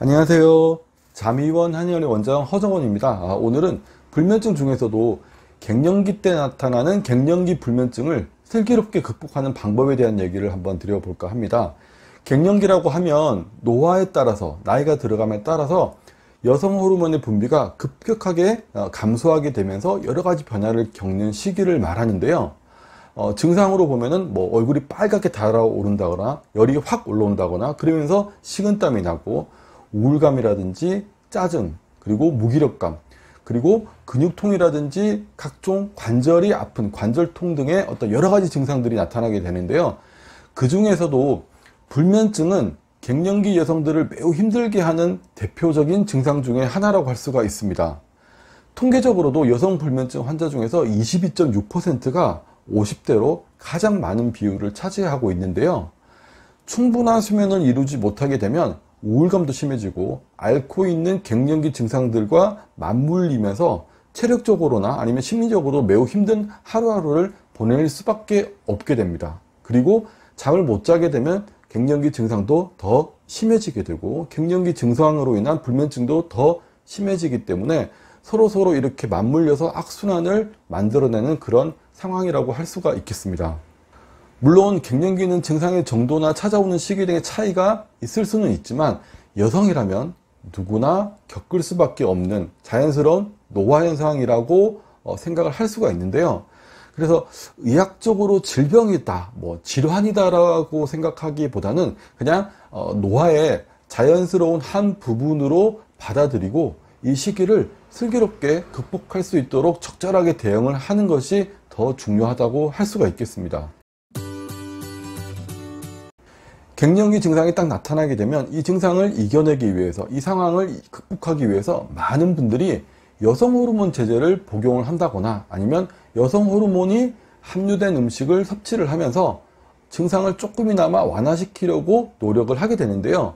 안녕하세요. 자미원 한의원의 원장 허정원입니다. 오늘은 불면증 중에서도 갱년기 때 나타나는 갱년기 불면증을 슬기롭게 극복하는 방법에 대한 얘기를 한번 드려볼까 합니다. 갱년기라고 하면 노화에 따라서, 나이가 들어감에 따라서 여성 호르몬의 분비가 급격하게 감소하게 되면서 여러 가지 변화를 겪는 시기를 말하는데요. 증상으로 보면은 얼굴이 빨갛게 달아오른다거나 열이 확 올라온다거나 그러면서 식은땀이 나고 우울감이라든지 짜증, 그리고 무기력감, 그리고 근육통이라든지 각종 관절이 아픈 관절통 등의 어떤 여러 가지 증상들이 나타나게 되는데요. 그 중에서도 불면증은 갱년기 여성들을 매우 힘들게 하는 대표적인 증상 중에 하나라고 할 수가 있습니다. 통계적으로도 여성 불면증 환자 중에서 22.6%가 50대로 가장 많은 비율을 차지하고 있는데요. 충분한 수면을 이루지 못하게 되면 우울감도 심해지고 앓고 있는 갱년기 증상들과 맞물리면서 체력적으로나 아니면 심리적으로 매우 힘든 하루하루를 보낼 수밖에 없게 됩니다. 그리고 잠을 못 자게 되면 갱년기 증상도 더 심해지게 되고 갱년기 증상으로 인한 불면증도 더 심해지기 때문에 서로 이렇게 맞물려서 악순환을 만들어내는 그런 상황이라고 할 수가 있겠습니다. 물론 갱년기는 증상의 정도나 찾아오는 시기 등의 차이가 있을 수는 있지만 여성이라면 누구나 겪을 수밖에 없는 자연스러운 노화 현상이라고 생각을 할 수가 있는데요. 그래서 의학적으로 질병이다, 질환이다 라고 생각하기보다는 그냥 노화의 자연스러운 한 부분으로 받아들이고 이 시기를 슬기롭게 극복할 수 있도록 적절하게 대응을 하는 것이 더 중요하다고 할 수가 있겠습니다. 갱년기 증상이 딱 나타나게 되면 이 증상을 이겨내기 위해서, 이 상황을 극복하기 위해서 많은 분들이 여성 호르몬 제제를 복용을 한다거나 아니면 여성 호르몬이 함유된 음식을 섭취를 하면서 증상을 조금이나마 완화시키려고 노력을 하게 되는데요.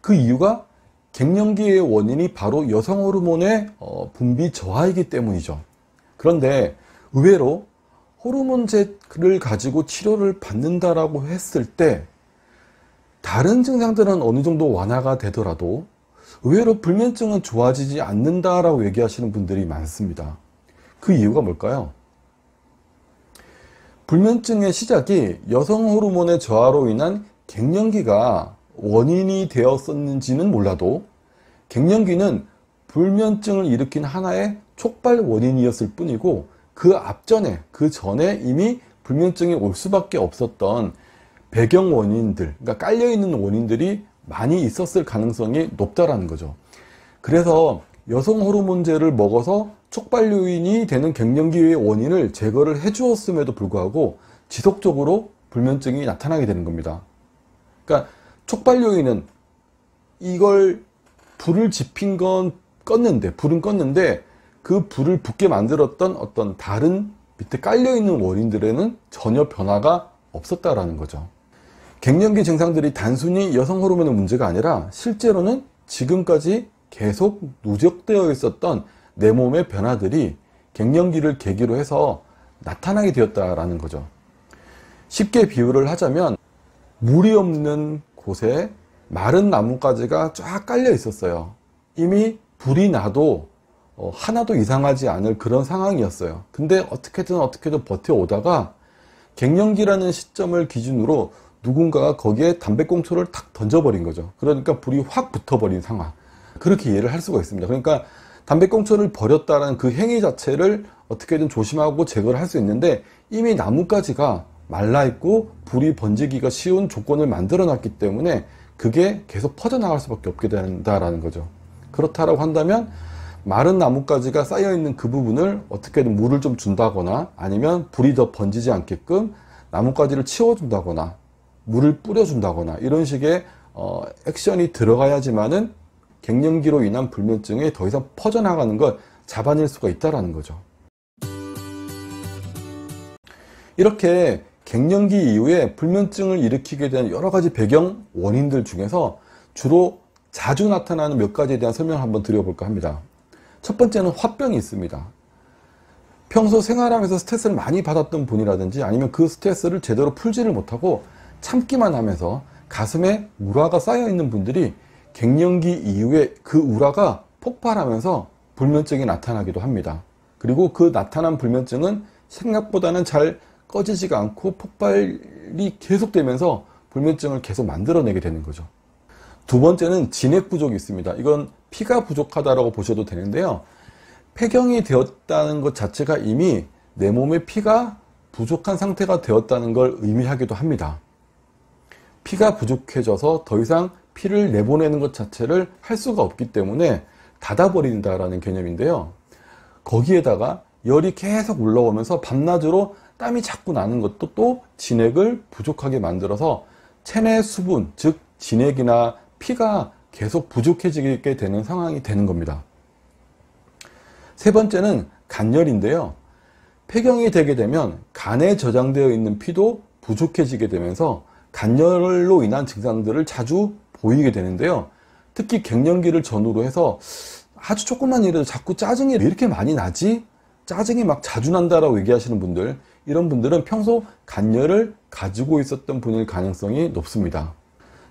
그 이유가 갱년기의 원인이 바로 여성 호르몬의 분비 저하이기 때문이죠. 그런데 의외로 호르몬제를 가지고 치료를 받는다라고 했을 때 다른 증상들은 어느 정도 완화가 되더라도 의외로 불면증은 좋아지지 않는다라고 얘기하시는 분들이 많습니다. 그 이유가 뭘까요? 불면증의 시작이 여성 호르몬의 저하로 인한 갱년기가 원인이 되었었는지는 몰라도 갱년기는 불면증을 일으킨 하나의 촉발 원인이었을 뿐이고 그 앞전에, 그 전에 이미 불면증이 올 수밖에 없었던 배경 원인들, 그러니까 깔려있는 원인들이 많이 있었을 가능성이 높다라는 거죠. 그래서 여성 호르몬제를 먹어서 촉발 요인이 되는 갱년기의 원인을 제거를 해주었음에도 불구하고 지속적으로 불면증이 나타나게 되는 겁니다. 그러니까 촉발 요인은 이걸 불을 지핀 건 불은 껐는데 그 불을 붙게 만들었던 어떤 다른 밑에 깔려있는 원인들에는 전혀 변화가 없었다라는 거죠. 갱년기 증상들이 단순히 여성 호르몬의 문제가 아니라 실제로는 지금까지 계속 누적되어 있었던 내 몸의 변화들이 갱년기를 계기로 해서 나타나게 되었다라는 거죠. 쉽게 비유를 하자면 물이 없는 곳에 마른 나뭇가지가 쫙 깔려 있었어요. 이미 불이 나도 하나도 이상하지 않을 그런 상황이었어요. 근데 어떻게든 버텨오다가 갱년기라는 시점을 기준으로 누군가가 거기에 담배꽁초를 탁 던져버린 거죠. 그러니까 불이 확 붙어버린 상황. 그렇게 이해를 할 수가 있습니다. 그러니까 담배꽁초를 버렸다는 그 행위 자체를 어떻게든 조심하고 제거를 할 수 있는데 이미 나뭇가지가 말라있고 불이 번지기가 쉬운 조건을 만들어 놨기 때문에 그게 계속 퍼져나갈 수밖에 없게 된다라는 거죠. 그렇다라고 한다면 마른 나뭇가지가 쌓여있는 그 부분을 어떻게든 물을 좀 준다거나 아니면 불이 더 번지지 않게끔 나뭇가지를 치워준다거나 물을 뿌려준다거나 이런 식의 액션이 들어가야지만은 갱년기로 인한 불면증이 더 이상 퍼져나가는 걸 잡아낼 수가 있다는 거죠. 이렇게 갱년기 이후에 불면증을 일으키게 된 여러 가지 배경 원인들 중에서 주로 자주 나타나는 몇 가지에 대한 설명을 한번 드려볼까 합니다. 첫 번째는 화병이 있습니다. 평소 생활하면서 스트레스를 많이 받았던 분이라든지 아니면 그 스트레스를 제대로 풀지를 못하고 참기만 하면서 가슴에 우라가 쌓여 있는 분들이 갱년기 이후에 그 우라가 폭발하면서 불면증이 나타나기도 합니다. 그리고 그 나타난 불면증은 생각보다는 잘 꺼지지가 않고 폭발이 계속되면서 불면증을 계속 만들어내게 되는 거죠. 두 번째는 진액 부족이 있습니다. 이건 피가 부족하다고 보셔도 되는데요. 폐경이 되었다는 것 자체가 이미 내 몸에 피가 부족한 상태가 되었다는 걸 의미하기도 합니다. 피가 부족해져서 더 이상 피를 내보내는 것 자체를 할 수가 없기 때문에 닫아버린다라는 개념인데요. 거기에다가 열이 계속 올라오면서 밤낮으로 땀이 자꾸 나는 것도 또 진액을 부족하게 만들어서 체내 수분, 즉 진액이나 피가 계속 부족해지게 되는 상황이 되는 겁니다. 세 번째는 간열인데요. 폐경이 되게 되면 간에 저장되어 있는 피도 부족해지게 되면서 간열로 인한 증상들을 자주 보이게 되는데요. 특히 갱년기를 전후로 해서 아주 조금만 일해도 자꾸 짜증이 왜 이렇게 많이 나지? 짜증이 막 자주 난다라고 얘기하시는 분들, 이런 분들은 평소 간열을 가지고 있었던 분일 가능성이 높습니다.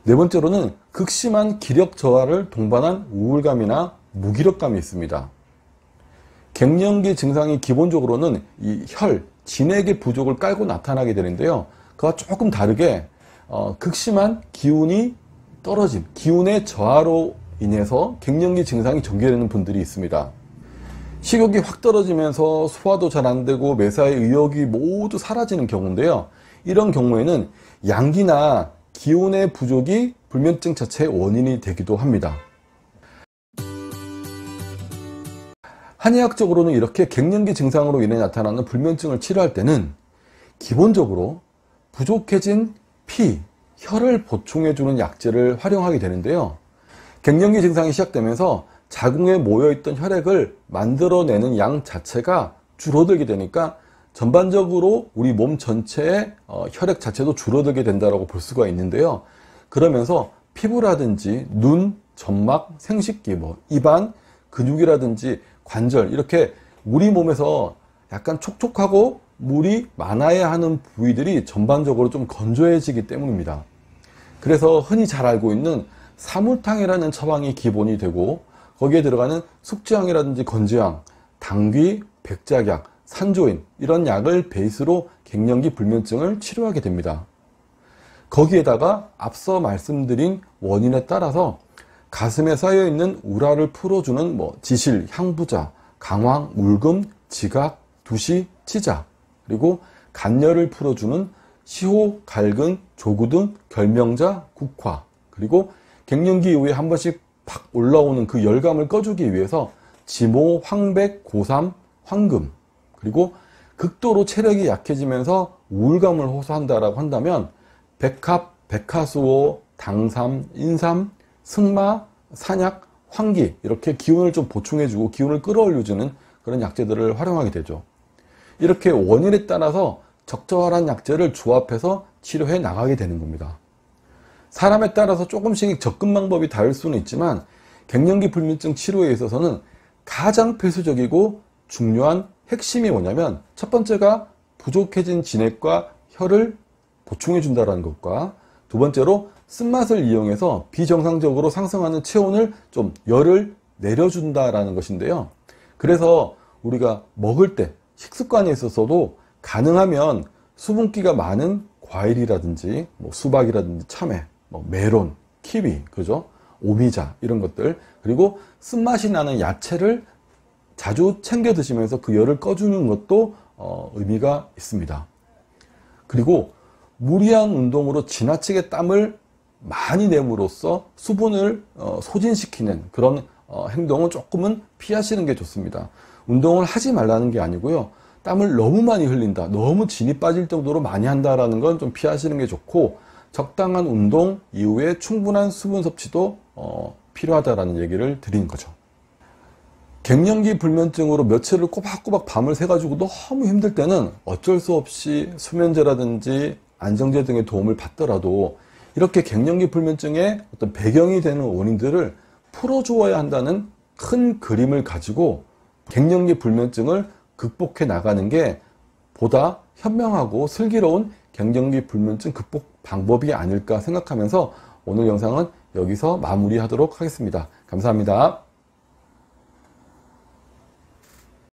네 번째로는 극심한 기력 저하를 동반한 우울감이나 무기력감이 있습니다. 갱년기 증상이 기본적으로는 이 혈, 진액의 부족을 깔고 나타나게 되는데요. 그와 조금 다르게 극심한 기운이 떨어짐, 기운의 저하로 인해서 갱년기 증상이 전개되는 분들이 있습니다. 식욕이 확 떨어지면서 소화도 잘 안 되고 매사에 의욕이 모두 사라지는 경우인데요. 이런 경우에는 양기나 기운의 부족이 불면증 자체의 원인이 되기도 합니다. 한의학적으로는 이렇게 갱년기 증상으로 인해 나타나는 불면증을 치료할 때는 기본적으로 부족해진 피, 혈을 보충해주는 약재를 활용하게 되는데요. 갱년기 증상이 시작되면서 자궁에 모여있던 혈액을 만들어내는 양 자체가 줄어들게 되니까 전반적으로 우리 몸 전체의 혈액 자체도 줄어들게 된다고 볼 수가 있는데요. 그러면서 피부라든지 눈, 점막, 생식기, 입안, 근육이라든지 관절, 이렇게 우리 몸에서 약간 촉촉하고 물이 많아야 하는 부위들이 전반적으로 좀 건조해지기 때문입니다. 그래서 흔히 잘 알고 있는 사물탕이라는 처방이 기본이 되고 거기에 들어가는 숙지향이라든지 건지향, 당귀, 백작약, 산조인, 이런 약을 베이스로 갱년기 불면증을 치료하게 됩니다. 거기에다가 앞서 말씀드린 원인에 따라서 가슴에 쌓여있는 우라를 풀어주는 지실, 향부자, 강황, 울금, 지각, 두시, 치자, 그리고 간열을 풀어주는 시호, 갈근, 조구 등 결명자, 국화, 그리고 갱년기 이후에 한 번씩 팍 올라오는 그 열감을 꺼주기 위해서 지모, 황백, 고삼, 황금, 그리고 극도로 체력이 약해지면서 우울감을 호소한다라고 한다면 백합, 백화수호, 당삼, 인삼, 승마, 산약, 황기, 이렇게 기운을 좀 보충해주고 기운을 끌어올려주는 그런 약재들을 활용하게 되죠. 이렇게 원인에 따라서 적절한 약재를 조합해서 치료해 나가게 되는 겁니다. 사람에 따라서 조금씩 접근 방법이 다를 수는 있지만 갱년기 불면증 치료에 있어서는 가장 필수적이고 중요한 핵심이 뭐냐면, 첫 번째가 부족해진 진액과 혈을 보충해 준다는 것과, 두 번째로 쓴맛을 이용해서 비정상적으로 상승하는 체온을 좀 열을 내려준다라는 것인데요. 그래서 우리가 먹을 때 식습관에 있어서도 가능하면 수분기가 많은 과일이라든지 수박이라든지 참외, 메론, 키위, 그죠? 오미자, 이런 것들, 그리고 쓴맛이 나는 야채를 자주 챙겨 드시면서 그 열을 꺼주는 것도 의미가 있습니다. 그리고 무리한 운동으로 지나치게 땀을 많이 내므로써 수분을 소진시키는 그런 행동은 조금은 피하시는 게 좋습니다. 운동을 하지 말라는 게 아니고요. 땀을 너무 많이 흘린다, 너무 진이 빠질 정도로 많이 한다라는 건 좀 피하시는 게 좋고, 적당한 운동 이후에 충분한 수분 섭취도 필요하다라는 얘기를 드린 거죠. 갱년기 불면증으로 며칠을 꼬박꼬박 밤을 새가지고 너무 힘들 때는 어쩔 수 없이 수면제라든지 안정제 등의 도움을 받더라도 이렇게 갱년기 불면증의 어떤 배경이 되는 원인들을 풀어주어야 한다는 큰 그림을 가지고 갱년기 불면증을 극복해 나가는 게 보다 현명하고 슬기로운 갱년기 불면증 극복 방법이 아닐까 생각하면서 오늘 영상은 여기서 마무리하도록 하겠습니다. 감사합니다.